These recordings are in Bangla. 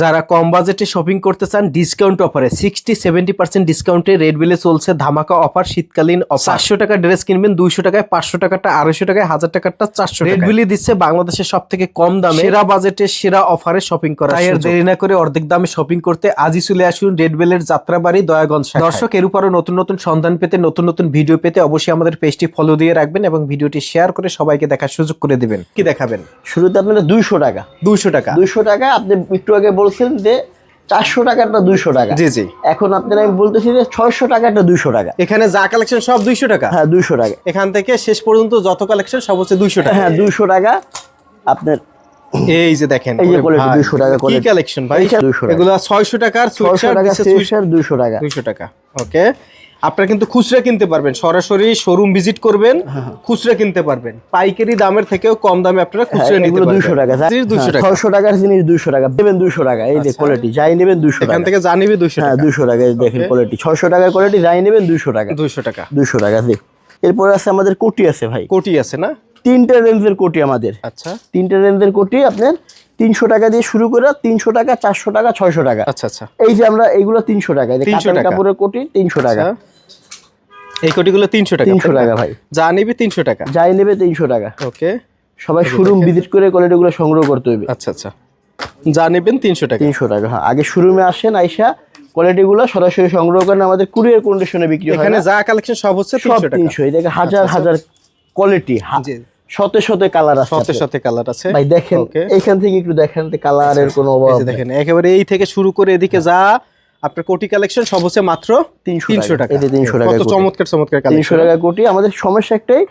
যারা কম বাজেটে শপিং করতে চান ডিসকাউন্ট অফারে 60-70% ডিসকাউন্টে রেড বিলে চলছে ধামাকা অফার শীতকালীন অফার। 400 টাকা ড্রেস কিনবেন 200 টাকায়, 500 টাকাটা 250 টাকায়, 1000 টাকাটা 400 টাকা। রেড বিলে দিচ্ছে বাংলাদেশের সবথেকে কম দামে সেরা বাজেটে সেরা অফারে শপিং করা। তাই আর দেরি না করে অর্ধেক দামে শপিং করতে আজই চলে আসুন রেড বিলের যাত্রাবাড়ি দয়াগঞ্জ শাখায়। দর্শক, এর উপরও নতুন নতুন সন্ধান পেতে, নতুন নতুন ভিডিও পেতে অবশ্যই আমাদের পেজটি ফলো দিয়ে রাখবেন এবং ভিডিওটি শেয়ার করে সবাইকে দেখার সুযোগ করে দিবেন। কি দেখাবেন? শুরুতে আপনারা 200 টাকা 200 টাকা আপনি একটু আগে বলছেন যে 400 টাকাটা 200 টাকা। জি জি, এখন আপনারা আমি বলতেছি যে 600 টাকাটা 200 টাকা। এখানে যা কালেকশন সব 200 টাকা। হ্যাঁ 200 টাকা, এখান থেকে শেষ পর্যন্ত যত কালেকশন সব হচ্ছে 200 টাকা। হ্যাঁ 200 টাকা। আপনার এই যে দেখেন, এই যে কোয়ালিটি 200 টাকা কি কালেকশন ভাই, এগুলো 600 টাকার সুইটশার্ট 200 টাকা 200 টাকা। ওকে, আপনারা কিন্তু খুচরা কিনতে পারবেন, সরাসরি শোরুম ভিজিট করবেন, খুচরা কিনতে পারবেন। পাইকারি দামের থেকেও কম দামে আপনারা খুচরা নিতে পারবেন। 200 টাকা 200 টাকা, 600 টাকার জিনিস 200 টাকা দেবেন, 200 টাকা। এই যে কোয়ালিটি যাই নেবেন 200 টাকা, এখান থেকে যা নিবে 200 হ্যাঁ টাকা। 200 টাকা। এই দেখেন কোয়ালিটি 600 টাকার কোয়ালিটি যাই নেবেন 200 টাকা 200 টাকা 200 টাকা। এরপর আছে আমাদের কোটি আছে ভাই, কোটি আছে না? তিনটা রেঞ্জের কোটি আমাদের। আচ্ছা, তিনটা রেঞ্জের কোটি আপনার 300 টাকা দিয়ে শুরু করে 300 টাকা, 400 টাকা, 600 টাকা। আচ্ছা আচ্ছা, এই যে আমরা এইগুলো 300 টাকা, এই যে 300 কাতান টাকা। কাপড়ের কোটি 300 টাকা। এই কোটিগুলো 300 টাকা। 300 টাকা ভাই, যা নিবে 300 টাকা। যাই নেবে 300 টাকা। ওকে, সবাই শোরুম ভিজিট করে কোয়ালিটিগুলো সংগ্রহ করতে হবে। আচ্ছা আচ্ছা, যা নেবেন 300 টাকা। 300 টাকা, হ্যাঁ। আগে শোরুমে আসেন, আইসা কোয়ালিটিগুলো সরাসরি সংগ্রহ করেন, আমাদের কুরিয়ার কন্ডিশনে বিক্রি হয়। এখানে যা কালেকশন সব হচ্ছে সব 300 টাকা। 300। এই দেখে হাজার হাজার কোয়ালিটি, জি, শত শত কালার আছে, সাথে সাথে কালার আছে ভাই। দেখেন এইখান থেকে একটু দেখেন, কালারের কোনো অভাব নেই। দেখেন একেবারে এই থেকে শুরু করে এদিকে যা আপনার কোটি কালেকশন সব হচ্ছে মাত্র 300 টাকা। এই যে 300 টাকা, কত চমৎকার চমৎকার কালেকশন। 300 টাকা কোটি। আমাদের সমস্যা একটাই,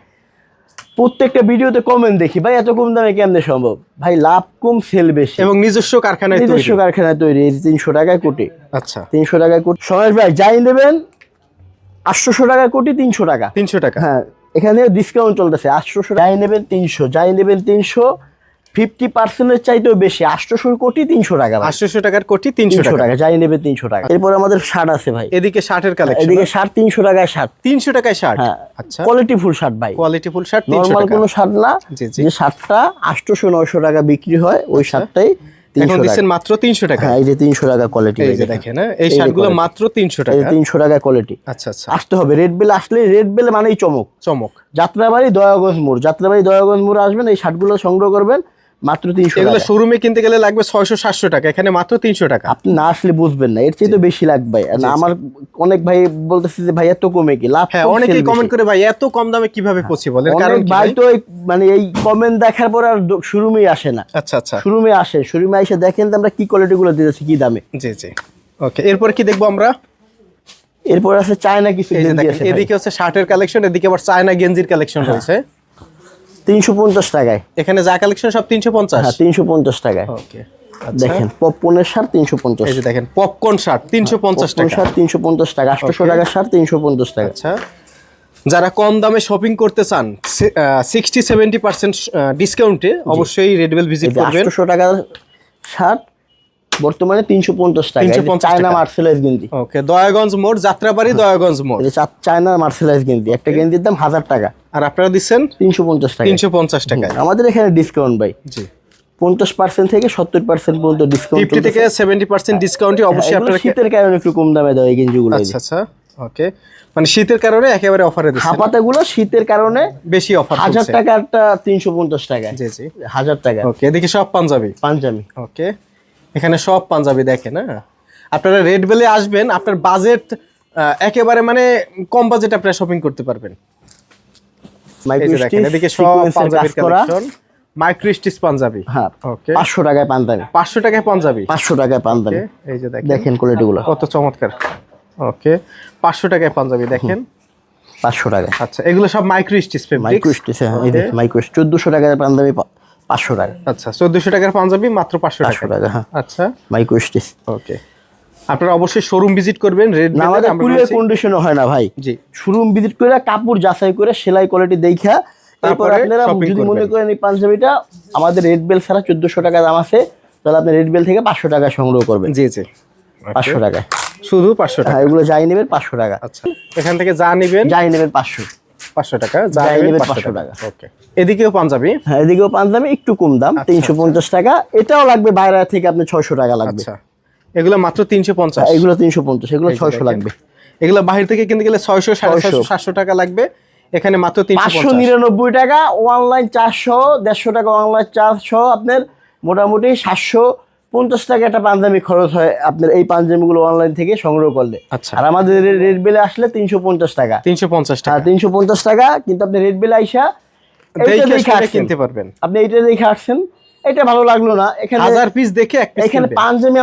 প্রত্যেকটা ভিডিওতে কমেন্ট দেখি ভাই এত কম দামে কেমনে সম্ভব? ভাই লাভ কম, সেল বেশি, এবং নিজস্ব কারখানায় তৈরি। নিজস্ব কারখানায় তৈরি। 300 টাকায় কোটি। আচ্ছা, 300 টাকায় কোটি। সমাজ ভাই যাই নেবেন 800 টাকায় কোটি 300 টাকা। 300 টাকা। হ্যাঁ, এখানে ডিসকাউন্ট চলতেছে। 800 যাই নেবেন 300, যাই নেবেন 300, 50% চাইতেও বেশি। 800 কোটি 300 টাকা, 800 টাকার কোটি 300 টাকা। যাই নেবে 300 টাকা। এরপর আমাদের শার্ট আছে ভাই, এদিকে শার্টের কালেকশন। এদিকে শার্ট 300 টাকায় শার্ট। 300 টাকায় শার্ট। হ্যাঁ, আচ্ছা, কোয়ালিটি ফুল শার্ট ভাই, কোয়ালিটি ফুল শার্ট 300 নরমাল টাকা। কোনো শার্ট না। জি জি, যে শার্টটা 800-900 টাকা বিক্রি হয়, ওই শার্টটাই 300 এখন টাকা। দিচ্ছেন মাত্র 300 টাকা। হ্যাঁ, এই যে 300 টাকা কোয়ালিটি। এই যে দেখেন, এই শার্টগুলো মাত্র 300 টাকা। 300 টাকা কোয়ালিটি। আচ্ছা আচ্ছা, আসতে হবে রেড বেল। আসলে রেড বেল মানেই চমক। চমক। যাত্রাবাড়ি দয়াগঞ্জ মোড়, যাত্রাবাড়ি দয়াগঞ্জ মোড় আসবেন, এই শার্টগুলো সংগ্রহ করবেন মাত্র 300 টাকা। এগুলো শোরুমে কিনতে গেলে লাগবে 600-700 টাকা, এখানে মাত্র 300 টাকা। আপনি না আসলে বুঝবেন না, এর চেয়ে তো বেশি লাগবে। আর আমার অনেক ভাই বলতেছে যে ভাই এত কমে কি লাভ? হ্যাঁ, অনেকেই কমেন্ট করে ভাই এত কম দামে কিভাবে পসিবল? এর কারণ কি ভাই? তো মানে এই কমেন্ট দেখার পর আর শোরুমে আসে না। আচ্ছা আচ্ছা, শোরুমে আসে, শোরুমে এসে দেখেন যে আমরা কি কোয়ালিটি গুলো দিতেছি, কি দামে। জি জি। ওকে, এরপর কি দেখবো আমরা? এরপর আছে চায়না কিছু গেঞ্জি আছে। এদিকে হচ্ছে শার্টের কালেকশন, এদিকে আবার চায়না গেঞ্জির কালেকশন রয়েছে 350 টাকায়। এখানে যা কালেকশন সব 350। হ্যাঁ 350 টাকায়। ওকে, দেখেন পপকর্নের শার্ট 350। এই যে দেখেন পপকর্ন শার্ট 350 টাকা। শার্ট 350 টাকা। 800 টাকার শার্ট 350 টাকা। আচ্ছা, যারা কম দামে শপিং করতে চান 60-70% ডিসকাউন্টে অবশ্যই রেডবেল ভিজিট করবেন। 800 টাকার শার্ট বর্তমানে 350 টাকা। 350 চায়না মার্সেলাইজ গেঞ্জি। ওকে, দয়াগঞ্জ মোড়, যাত্রাবাড়ি দয়াগঞ্জ মোড়। এই চায়না মার্সেলাইজ গেঞ্জি, একটা গেঞ্জির দাম 1000 টাকা। আর আপনারা দিচ্ছেন 350 টাকা। 350 টাকায়। আমাদের এখানে ডিসকাউন্ট ভাই, জি, 50% থেকে 70% পর্যন্ত ডিসকাউন্ট। 50 থেকে 70% ডিসকাউন্টে অবশ্যই আপনারা। শীতের কারণে একটু কম দামে দেয় এই গেঞ্জিগুলো। আচ্ছা আচ্ছা, ওকে, মানে শীতের কারণে একেবারে অফারে দিচ্ছেন। হাপাতাগুলো শীতের কারণে বেশি অফার 1000 টাকারটা 350 টাকা। জি জি, 1000 টাকা। ওকে, এদিকে সব পাঞ্জাবি। পাঞ্জাবি। ওকে, এখানে সব পাঞ্জাবি দেখেন। হ্যাঁ, আপনারা রেড বেলে আসবেন, আপনার বাজেট একেবারে মানে কম বাজেট আপনারা শপিং করতে পারবেন। এই যে দেখেন, এদিকে সব পাঞ্জাবির কালেকশন, মাইক্রো স্টিচ পাঞ্জাবি। হ্যাঁ, ওকে, 500 টাকায় পাঞ্জাবি। 500 টাকায় পাঞ্জাবি। 500 টাকায় পাঞ্জাবি। এই যে দেখেন কোয়ালিটিগুলো কত চমৎকার। ওকে, 500 টাকায় পাঞ্জাবি দেখেন। 500 টাকা। আচ্ছা, এগুলো সব micro stitch fabric. Micro stitch. হ্যাঁ, এই যে মাইক্রো 1400 টাকার পাঞ্জাবি 500 টাকা। আচ্ছা, 1400 টাকার পাঞ্জাবি মাত্র 500 টাকা। 500 টাকা। হ্যাঁ, আচ্ছা, মাইক্রো স্টিচ। ওকে, আপনারা অবশ্যই শোরুম ভিজিট করবেন। রেড না, আমাদের কুরিয়ার কন্ডিশনও হয় না ভাই। জি, শোরুম ভিজিট করে কাপড় যাচাই করে সেলাই কোয়ালিটি দেখা তারপর আপনারা যদি মনে করেন এই পাঞ্জাবিটা আমাদের রেড বেল ছাড়া 1400 টাকা দাম আছে, তাহলে আপনি রেড বেল থেকে 500 টাকা সংগ্রহ করবেন। জি জি, 500 টাকা শুধু 500 টাকা। হ্যাঁ, এগুলো যাই নেবেন 500 টাকা। আচ্ছা, এখান থেকে যা নেবেন যাই নেবেন 500। 500 টাকা, যা যাই নেবেন নেবেন 500 টাকা। ওকে, এদিকেও পাঞ্জাবি। হ্যাঁ, এদিকেও পাঞ্জাবি একটু কম দাম, 350 টাকা। এটাও লাগবে বাইরে থেকে আপনি 600 টাকা লাগবে। আচ্ছা, এগুলো মাত্র 350। এগুলো 350, এগুলো 600 লাগবে। এগুলো বাহির থেকে কিনতে গেলে 600, 650, 700 টাকা লাগবে, এখানে মাত্র 350। 599 টাকা অনলাইন, 400, 150 টাকা অনলাইন চার্জ সহ আপনার মোটামুটি 750 টাকা একটা পাঞ্জাবি খরচ হয় আপনার এই পাঞ্জাবিগুলো অনলাইন থেকে সংগ্রহ করলে। আচ্ছা, আর আমাদের রেড বেলে আসলে 350 টাকা। 350 টাকা, 350 টাকা, কিন্তু আপনি রেড বেলে আইসা দেখে কিনতে পারবেন। আপনি এইটা দেখে আসছেন, এটা ভালো লাগলো না, এখানে 1000 পিস দেখে এক পিস এখানে কিনবেন। পাঞ্জাবি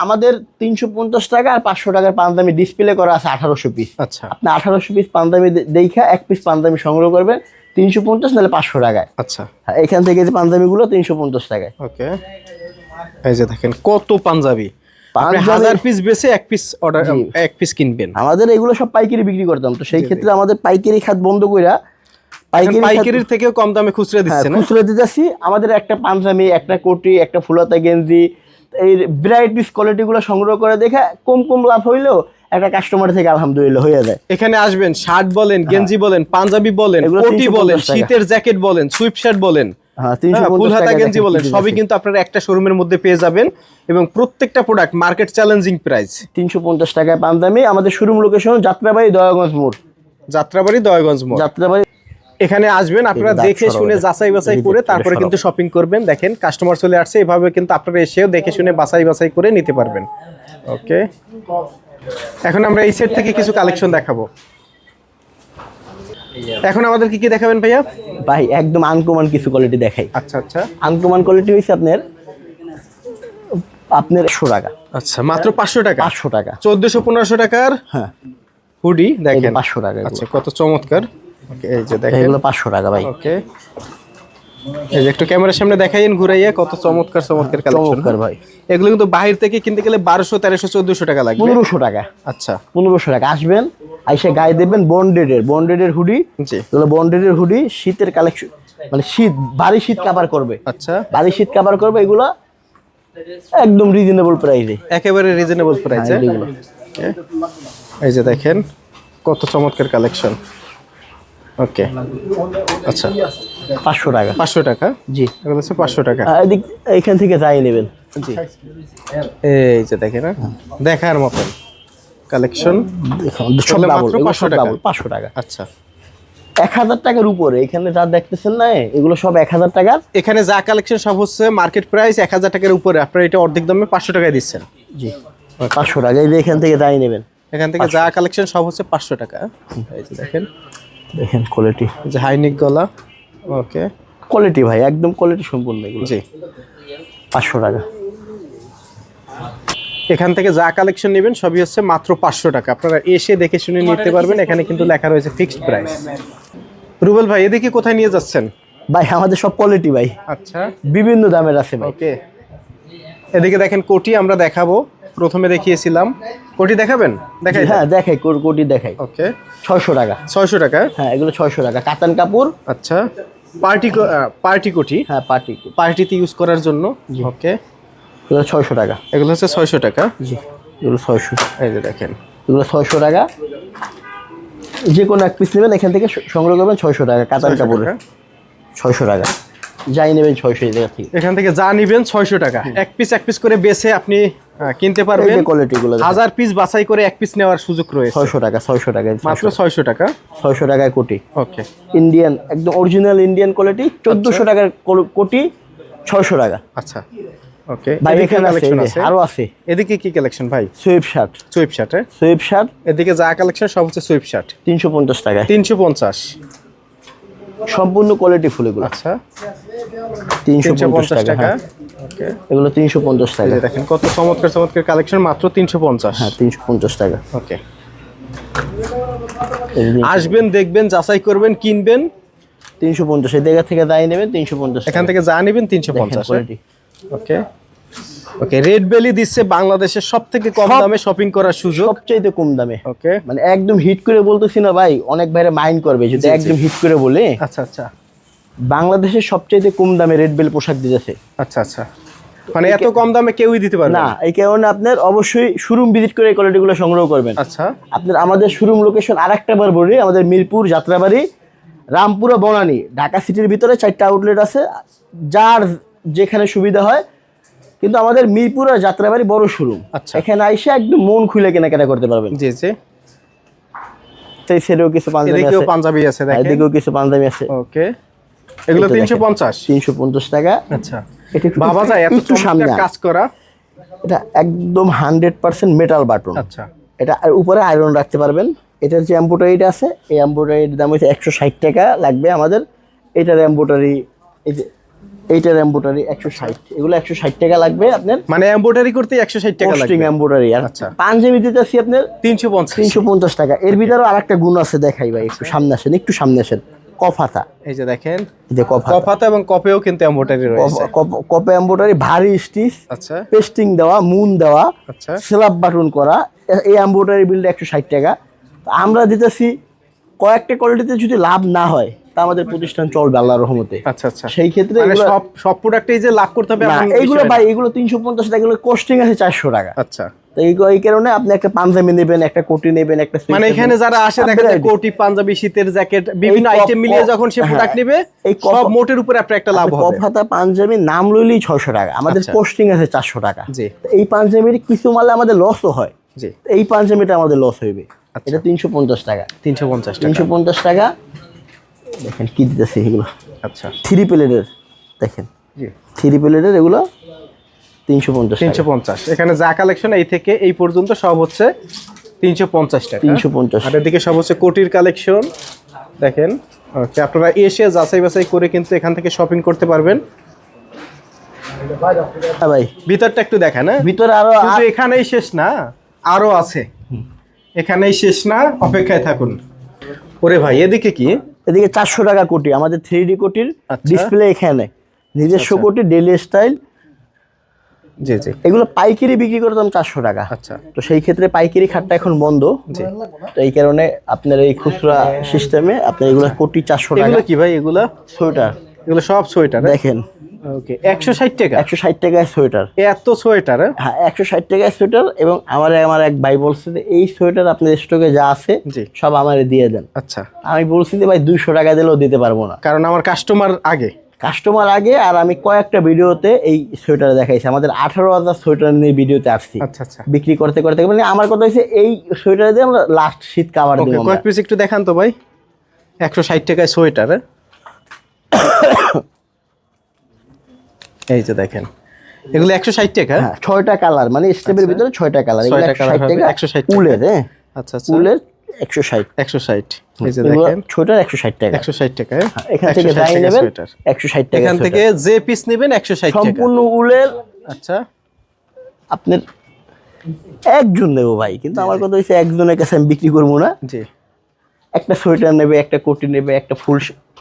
আমাদের 350 টাকা আর 500 টাকার পাঞ্জাবি ডিসপ্লে করা আছে 1800 পিস। আচ্ছা আপনি 1800 পিস পাঞ্জাবি দেখা এক পিস পাঞ্জাবি সংগ্রহ করবেন 350 নাহলে 500 টাকায়। আচ্ছা, হ্যাঁ, এখান থেকে যে পাঞ্জাবিগুলো 350 টাকায়। ওকে, এই যে দেখেন কত পাঞ্জাবি, আপনি পাঞ্জাবি 1000 পিস বেচে এক পিস অর্ডার, জি। এক পিস কিনবেন। আমাদের এগুলো সব পাইকারি বিক্রি করতাম, তো সেই ক্ষেত্রে আমাদের পাইকারি খাত বন্ধ কইরা পাইকারির থেকেও কম দামে খুচরা দিচ্ছে না? খুচরা দিতেছি। আমাদের একটা পাঞ্জাবি, একটা কোটি, একটা ফুলাতা গেঞ্জি, এই ভ্যারাইটিস কোয়ালিটিগুলো সংগ্রহ করে দেখে কম লাভ হইলেও একটা কাস্টমার থেকে আলহামদুলিল্লাহ হয়ে যায়। এখানে আসবেন, শার্ট বলেন, গেঞ্জি বলেন, পাঞ্জাবি বলেন, এগুলো কোটি 350 বলেন, টাকা। শীতের জ্যাকেট বলেন, সুইপ শার্ট বলেন, হ্যাঁ, 350 ফুল হাতা টাকা গেঞ্জি বলেন, সবই কিন্তু আপনারা একটা শোরুমের মধ্যে পেয়ে যাবেন, এবং প্রত্যেকটা প্রোডাক্ট মার্কেট চ্যালেঞ্জিং প্রাইস। 350 টাকায় পাঞ্জাবি। আমাদের শোরুম লোকেশন যাত্রাবাড়ি দয়াগঞ্জ মোড়। যাত্রাবাড়ি দয়াগঞ্জ মোড়। যাত্রাবাড়ি এখানে আসবেন, আপনারা দেখে শুনে যাচাই বাছাই করে তারপরে কিন্তু শপিং করবেন। দেখেন কাস্টমার চলে আসছে, এভাবে কিন্তু আপনারা এসেও দেখে শুনে বাছাই করে নিতে পারবেন। ওকে, এখন আমরা এই সেট থেকে কিছু কালেকশন দেখাবো। এখন আমাদের কি দেখাবেন ভাইয়া? ভাই একদম আনকমন কিছু কোয়ালিটি দেখাই। আচ্ছা আচ্ছা, আনকমন কোয়ালিটি হইছে আপনার 100 টাকা। আচ্ছা, মাত্র 500 টাকা। 500 টাকা, 1400-1500 টাকার হ্যাঁ হুডি দেখেন। 500 টাকা। আচ্ছা, কত চমৎকার। ওকে, এই যে দেখেন এগুলো 500 টাকা ভাই। ওকে, এই যে একটু ক্যামেরার সামনে দেখাইন ঘুরাইয়া, কত চমৎকার কালেকশন চমৎকার ভাই। এগুলো কিন্তু বাহির থেকে কিনতে গেলে 1200, 1300, 1400 টাকা লাগবে। 1500 টাকা। আচ্ছা, 1500 টাকা। আসবেন, আইসা গায়ে দেবেন বন্ডেডের হুডি। জি, এগুলো বন্ডেডের হুডি, শীতের কালেকশন, মানে ভারী শীত কভার করবে। আচ্ছা, ভারী শীত কভার করবে এগুলো একদম রিজনেবল প্রাইসে। একেবারে রিজনেবল প্রাইসে। এগুলো এই যে দেখেন কত চমৎকার কালেকশন। ওকে, আচ্ছা, 500 টাকা। 500 টাকা, জি, এগুলো হচ্ছে 500 টাকা। এইখান থেকে যাই নেবেন। জি, এই যে দেখেন, দেখার মতন কালেকশন। দেখুন সব এগুলো ডাবল, মাত্র 500 টাকা। 500 টাকা। আচ্ছা, 1000 টাকার উপরে এখানে যা দেখতেছেন না, এগুলো সব 1000 টাকার। এখানে যা কালেকশন সব হচ্ছে মার্কেট প্রাইস 1000 টাকার উপরে, আপনারা এটা অর্ধেক দামে 500 টাকায় দিচ্ছেন। জি, 500 টাকা। এই যে এখান থেকে যাই নেবেন। এখান থেকে যা কালেকশন সব হচ্ছে 500 টাকা। এই যে দেখেন কোয়ালিটি, যে হাইনিক গলা। ওকে, কোয়ালিটি ভাই একদম কোয়ালিটি সম্পূর্ণ এগুলো। জি, 500 টাকা। এখান থেকে যা কালেকশন নেবেন সবই হচ্ছে মাত্র 500 টাকা। আপনারা এসে দেখে শুনে নিতে পারবেন, এখানে কিন্তু লেখা রয়েছে ফিক্সড প্রাইস। রুবেল ভাই, এদিকে কোথায় নিয়ে যাচ্ছেন? ভাই আমাদের সব কোয়ালিটি ভাই আচ্ছা, বিভিন্ন দামের আছে ভাই। ওকে, এদিকে দেখেন কোটি আমরা দেখাবো, প্রথমে দেখিয়েছিলাম। কোটি দেখাবেন? দেখাই। হ্যাঁ দেখাই, কোটি দেখাই। ওকে, 600 টাকা। 600 টাকা। হ্যাঁ, এগুলো 600 টাকা। কাতান কাপড়। আচ্ছা, পার্টি কোটি, হ্যাঁ পার্টি, পার্টিতে ইউজ করার জন্য। ওকে, এগুলো 600 টাকা। এগুলো হচ্ছে 600 টাকা। জি, এগুলো 600। এই যে দেখেন এগুলো 600 টাকা। যে কোনো এক পিস নেবেন এখান থেকে সংগ্রহ করবেন 600 টাকা। কাতান 600 কাপড়ের টাকা। 600 টাকা। যাই নেবেন 600 এই জায়গা থেকে। এখান থেকে যা নিবেন 600 টাকা। এক পিস করে বেছে আপনি কিনতে পারবেন। এই কোয়ালিটিগুলো 1000 পিস বাছাই করে এক পিস নেওয়ার সুযোগ রয়েছে। 600 টাকা। 600 টাকা মাত্র 600 টাকা। 600 টাকায় কোটি। ওকে, ইন্ডিয়ান একদম অরিজিনাল ইন্ডিয়ান কোয়ালিটি। 1400 টাকার কোটি, 600 টাকা। আচ্ছা, ওকে, ভাই এদিকে এখানে আছে, কালেকশন এই যে আছে। আরো আছে। এদিকে কি কালেকশন ভাই? Sweep shirt. Sweep shirt. Sweep shirt এদিকে যা কালেকশন সব হচ্ছে সুইপ শার্ট। 350 টাকায়। 350। সম্পূর্ণ কোয়ালিটি ফুল এগুলো। আচ্ছা, 350 টাকা। হ্যাঁ, ওকে, এগুলো 350 এই টাকা। যে দেখেন কত চমৎকার কালেকশন, মাত্র 350। হ্যাঁ, 350 টাকা। ওকে, এই যে আসবেন, দেখবেন, যাচাই করবেন, কিনবেন। 350 এই জায়গা থেকে যাই নেবেন 350 এখান থেকে যা নেবেন 350। কোয়ালিটি। ওকে, ওকে, রেড বেলি দিচ্ছে বাংলাদেশের সবথেকে কম দামে শপিং করার সুযোগ। সবচাইতে কম দামে। ওকে, মানে একদম হিট করে বলতেছি না ভাই, অনেক ভাইরা মাইন্ড করবে যদি একদম হিট করে বলে। আচ্ছা আচ্ছা, বাংলাদেশের সবচাইতে কম দামে রেড বেল পোশাক দিতেছে। আচ্ছা আচ্ছা, মানে এত কম দামে কেউই দিতে পারবে না, এই কারণে আপনার অবশ্যই শোরুম ভিজিট করে এই কোয়ালিটিগুলো সংগ্রহ করবেন। আচ্ছা, আপনার আমাদের শোরুম লোকেশন আরেকটা বার বলি, আমাদের মিরপুর যাত্রাবাড়ি রামপুরা বনানী ঢাকা সিটির ভিতরে 4টা আউটলেট আছে, যার যেখানে সুবিধা হয়। কিন্তু আমাদের মিরপুর আর যাত্রাবাড়ি বড় শোরুম, আচ্ছা। এখানে আইসে একদম মন খুলে কেনাকাটা করতে পারবেন। জি জি, সেই সেটাও কিছু পাঞ্জাবি এদিকেও আছে, পাঞ্জাবি আছে দেখেন, এদিকেও কিছু পাঞ্জাবি আছে। ওকে, এগুলো এটা দেখেন, 350 350 টাকা। আচ্ছা এটা একটু বাবা যায় এত একটু সামনে চমৎকার কাজ করা। এটা একদম 100% মেটাল বাটন। আচ্ছা এটা আর উপরে আয়রন রাখতে পারবেন। এটার যে এমব্রয়ডারিটা আছে, এই এমব্রয়ডারির দাম হচ্ছে 160 টাকা লাগবে আমাদের। এটার এমব্রয়ডারি, এই যে এইটার এমব্রয়ডারি 160, এগুলো 160 টাকা লাগবে আপনার। মানে এমব্রয়ডারি করতে 160 টাকা পোস্টিং লাগবে। এমব্রয়ডারি। আর আচ্ছা। পাঞ্জাবি দিতেছি আপনার 350। 350 টাকা। এর ভিতরেও আরেকটা গুণ আছে, দেখাই ভাই, একটু সামনে আসেন, একটু সামনে আসেন। কফাতা, এই যে দেখেন, এই যে কফাতা, কফাতা এবং কপেও কিন্তু এমব্রয়ডারি রয়েছে। কপে এমব্রয়ডারি, ভারী স্টিচ, আচ্ছা পেস্টিং দেওয়া, মুন দেওয়া, আচ্ছা স্ল্যাব বাটন করা। এই এমব্রয়ডারি বিলটা 160 টাকা। তো আমরা দিতেছি, কয়েকটা কোয়ালিটিতে যদি লাভ না হয় তা আমাদের প্রতিষ্ঠান চলবে আল্লাহর রহমতে। আচ্ছা আচ্ছা, সেই ক্ষেত্রে মানে এগুলো- সব প্রোডাক্টেই যে লাভ করতে হবে না, এমন এইগুলো বিষয় না। ভাই, এগুলো 350 টাকা, এগুলো কস্টিং আছে 400 টাকা। আচ্ছা, তো এই কারণে আপনি একটা পাঞ্জাবি নেবেন, একটা কোটি নেবেন, একটা মানে sweater এখানে নেবেন। যারা আসে দেখা যায় কোটি, পাঞ্জাবি, শীতের জ্যাকেট, বিভিন্ন এই আইটেম মিলিয়ে যখন সে হ্যাঁ, প্রোডাক্ট নেবে, এই সব মোটের উপরে আপনার একটা লাভ হবে। কফাতা পাঞ্জাবি নাম লইলেই 600 টাকা, আমাদের আচ্ছা। কস্টিং আছে 400 টাকা। জি তো এই পাঞ্জাবির কিছু মালে আমাদের লসও হয়, জি, তো এই পাঞ্জাবিটা আমাদের লস হইবে। আচ্ছা। এটা 350 টাকা। 350 টাকা। 350 টাকা। দেখেন কি দিতেছে এগুলো, আচ্ছা 3 প্লেটের, দেখেন জি, 3 প্লেটের, এগুলো 350 টাকা। 350। এখানে যা কালেকশন এই থেকে এই পর্যন্ত সব হচ্ছে 350 টাকা। 350। আর এদিকে সব হচ্ছে কোটির কালেকশন দেখেন। ওকে, আপনারা এসে যাচাই বাছাই করে কিন্তু এখান থেকে শপিং করতে পারবেন। হ্যাঁ ভাই, ভিতরটা একটু দেখেন। হ্যাঁ, ভিতরে আরো শুধু এখানেই শেষ না, আরো আছে, এখানেই শেষ না, অপেক্ষায় থাকুন। ওরে ভাই, এদিকে কি? এদিকে 400 টাকা কোটি, আমাদের 3D কোটির আচ্ছা। ডিসপ্লে এখানে, নিজস্ব আচ্ছা। কোটি, ডেলি স্টাইল। জি জি, এগুলো পাইকারি বিক্রি করতাম 400 টাকা। আচ্ছা তো সেই ক্ষেত্রে পাইকারি খাতটা এখন বন্ধ। জি। তো এই কারণে আপনার এই খুচরা সিস্টেমে আপনার এগুলো কোটি 400 টাকা। এগুলো কি ভাই? এগুলো সোয়েটার এগুলো সব সোয়েটার। দেখেন, ওকে, 160 টাকা। 160 টাকায় সোয়েটার। এত সোয়েটার? হ্যাঁ, 160 টাকায় সোয়েটার। এবং আমার এক ভাই বলছে যে এই সোয়েটার আপনার স্টকে যা আছে জি। সব আমারে দিয়ে দেন। আচ্ছা, আমি বলছি যে ভাই 200 টাকা দিলেও দিতে পারবো না, কারণ আমার কাস্টমার আগে। কাস্টমার আগে। আর আমি কয়েকটা ভিডিওতে এই সোয়েটার দেখাইছি, আমাদের 18,000 সোয়েটার নিয়ে ভিডিওতে আসছি আচ্ছা আচ্ছা, বিক্রি করতে করতে। মানে আমার কথা হচ্ছে এই সোয়েটার দিয়ে আমরা লাস্ট শীত কাভার ওকে, দিব। কয়েক পিস একটু দেখান তো ভাই। 160 টাকায় সোয়েটার। এই যে দেখেন, এগুলো 160 টাকা। হ্যাঁ, 6টা কালার, মানে স্টেপের ভিতরে 6টা কালার। 6টা কালার হবে, 160 টাকা। উলের, হ্যাঁ, আচ্ছা আচ্ছা, উলের 160। 160। এই যে এগুলো দেখেন, সোয়েটার 160 টাকা। 160 টাকায় এখান থেকে 160 যাই টাকা নেবেন সোয়েটার। 160 টাকা। এখান থেকে যে পিস নেবেন 160 টাকা। সম্পূর্ণ উলের। আচ্ছা, আপনার একজন নেবো ভাই, কিন্তু আমার কথা হচ্ছে একজনের কাছে আমি বিক্রি করবো না। জি, একটা সোয়েটার নেবে, একটা কোটি নেবে, একটা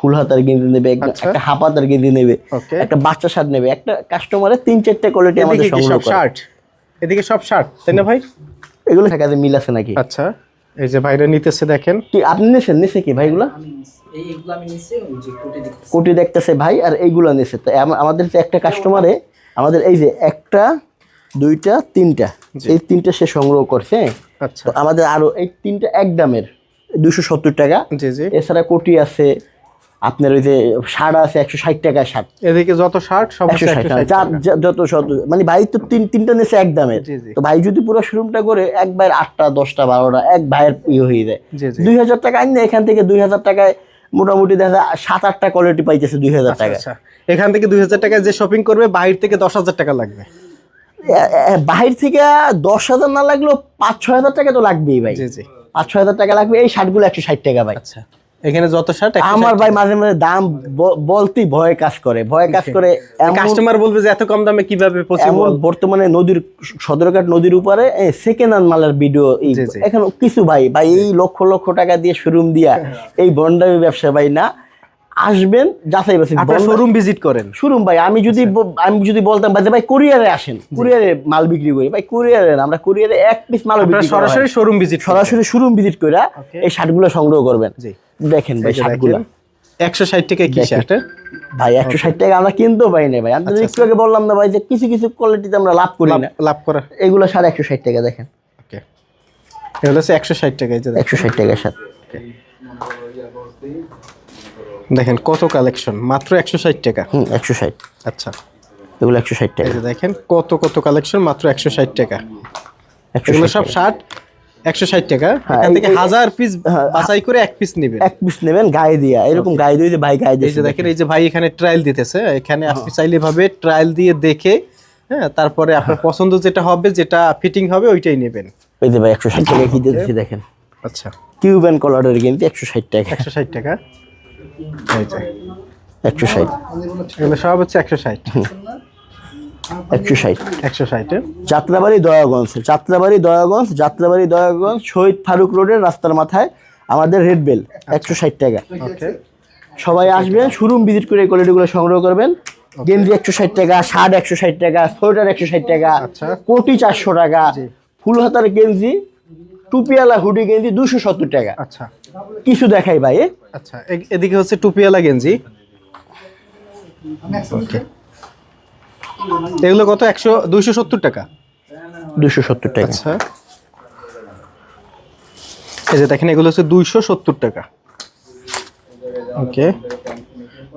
ফুল হাতার গেঞ্জি নেবে, আচ্ছা। একটা হাফ হাতার গেঞ্জি নেবে, ওকে। একটা বাচ্চা শার্ট নেবে। একটা কাস্টমারের 3-4টা কোয়ালিটি আমাদের এদিকে কি সংগ্রহ সব করে। শার্ট? এদিকে সব শার্ট, তাই না ভাই? এগুলো টাকাতে মিল আছে নাকি? আচ্ছা, এই যে ভাইরা নিতেছে দেখেন। কি আপনি নিছে কি ভাইগুলা? কোটি দেখতেছে ভাই, আর এইগুলা নিছে। তো আমাদের যে একটা কাস্টমারে, আমাদের এই যে 1টা 2টা 3টা, এই 3টা সে সংগ্রহ করছে। আচ্ছা, তো আমাদের আরো এই 3টা এক দামের 270 টাকা। জি জি। এছাড়া কোটি আছে, আপনার ওই যে শার্ট আছে 160 টাকায় শার্ট। এদিকে যত শার্ট সব হচ্ছে 160 টাকা 160 টাকা। যত শত, মানে ভাই তো তিনটা নিচে এক দামের। জি, জি। তো ভাই যদি পুরো শোরুমটা করে এক ভাইয়ের 8টা 10টা 12টা এক ভাইয়ের হয়ে যায়। জি, জি। 2000 টাকা আইন, এখান থেকে 2000 টাকায় মোটামুটি দেখা যায় 7-8টা কোয়ালিটি পাইতেছে 2000 টাকায়। আচ্ছা, এখান থেকে 2000 টাকায় যে শপিং করবে, বাইরে থেকে 10,000 টাকা লাগবে। বাহির থেকে 10,000 না লাগলেও 5-6 হাজার টাকা তো লাগবেই ভাই। জি জি, 5-6 হাজার টাকা লাগবে। এই শার্টগুলো 160 টাকা ভাই। আচ্ছা, এখানে যত শার্ট আমার ভাই মাঝে মাঝে দাম বলতেই ভয় কাজ করে, কাস্টমার বলবে যে এত কম দামে কিভাবে এমন পসিবল। বর্তমানে সদরঘাট নদীর উপরে সেকেন্ড হ্যান্ড মালের ভিডিও জি, জি। এখন কিছু ভাই এই লক্ষ লক্ষ টাকা দিয়ে শোরুম দিয়া এই বন্ডামি ব্যবসা ভাই না। আসবেন, যাচাই বাছাই আপনারা শোরুম ভিজিট করেন। শোরুম ভাই। আমি যদি বলতাম ভাই যে ভাই কুরিয়ারে আসেন, কুরিয়ারে মাল বিক্রি করি ভাই, কুরিয়ারে আমরা কুরিয়ারে এক পিস মাল বিক্রি করি। সরাসরি শোরুম ভিজিট, সরাসরি শোরুম ভিজিট করে এই শার্টগুলো সংগ্রহ করবেন। জি, দেখেন ভাই শার্টগুলো 160 টাকায় কি শার্ট? ভাই 160 টাকা আমরা কিনতেও পাই না ভাই। আপনাদের একটু আগে বললাম না ভাই যে কিছু কিছু কোয়ালিটিতে আমরা লাভ করি না। লাভ করা এগুলো 160 টাকা দেখেন। ওকে, এগুলো হচ্ছে 160 টাকায়। 160 টাকা শার্ট। দেখেন কত কালেকশন, মাত্র 160 টাকা। 160। আচ্ছা, এগুলো 160 এই টাকা। যে দেখেন কত কত কালেকশন, মাত্র 160 টাকা। 160 এগুলো সব টাকা। শার্ট 160 টাকা। হ্যাঁ, এখান থেকে এই- 1000 পিস হ্যাঁ, বাছাই করে এক পিস নেবেন। এক পিস নেবেন গায়ে দিয়া, এরকম গায়ে দিয়ে ভাই গায়ে এই দিয়ে যে দেখেন, এই যে ভাই এখানে ট্রায়াল দিতেছে, এখানে আপনি চাইলে ভাবে ট্রায়াল দিয়ে দেখে, হ্যাঁ, তারপরে আপনার পছন্দ যেটা হবে, যেটা ফিটিং হবে ওইটাই নেবেন। এই যে ভাই 160 টাকা কি দিতেছি দেখেন। আচ্ছা, কিউবেন কলারের কিন্তু 160 টাকা। 160 টাকা। এই যে 160। এগুলো সব হচ্ছে 160। 160। 160 এ যাত্রাবাড়ি দয়াগঞ্জ শহীদ ফারুক রোডের রাস্তার মাথায় আমাদের রেড বেল। 160 টাকা। ওকে। সবাই আসবেন, শোরুম ভিজিট করে কোয়ালিটিগুলো সংগ্রহ করবেন। গেঞ্জি 160 টাকা, শার্ট 160 টাকা, সোয়েটার 160 টাকা, আচ্ছা। কোটি 400 টাকা, ফুল হাতার গেঞ্জি, টুপিওয়ালা হুডি গেঞ্জি 270 টাকা। আচ্ছা কিছু দেখাই ভাই। আচ্ছা, এদিকে হচ্ছে টুপিওয়ালা গেঞ্জি। ওকে, এগুলো কত? 270 টাকা। 270 টাকা। আচ্ছা, এই যে দেখেন এগুলো হচ্ছে 270 টাকা। ওকে,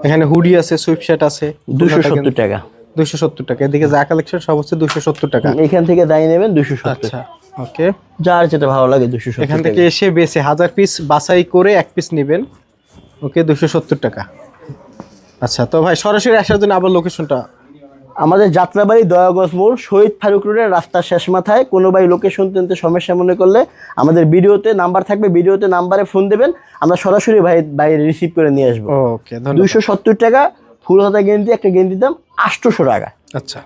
এখানে হুডি আছে, সুইপ শার্ট আছে, 270 টাকা। 270 টাকা। এদিকে যা কালেকশন সব হচ্ছে 270 টাকা। এখান থেকে দাঁড়িয়ে নেবেন 270। আচ্ছা, ওকে। যার যেটা ভালো লাগে 270 এখান থেকে এসে বেছে 1000 পিস বাছাই করে এক পিস নেবেন। ওকে, 270 টাকা। আচ্ছা, তো ভাই সরাসরি আসার জন্য আবার লোকেশনটা। আমাদের যাত্রাবাড়ি দয়াগঞ্জ মোড় শহীদ ফারুক রোডের রাস্তার শেষ মাথায়। কোনো ভাই লোকেশন চিনতে সমস্যা মনে করলে আমাদের ভিডিওতে নাম্বার থাকবে, ভিডিওতে নাম্বারে ফোন দেবেন, আমরা সরাসরি ভাই রিসিভ করে নিয়ে আসবো। ওকে, ধন্যবাদ। 270 টাকা। ফুল হাতা গেঞ্জি, একটা গেঞ্জির দাম 800 টাকা। আচ্ছা।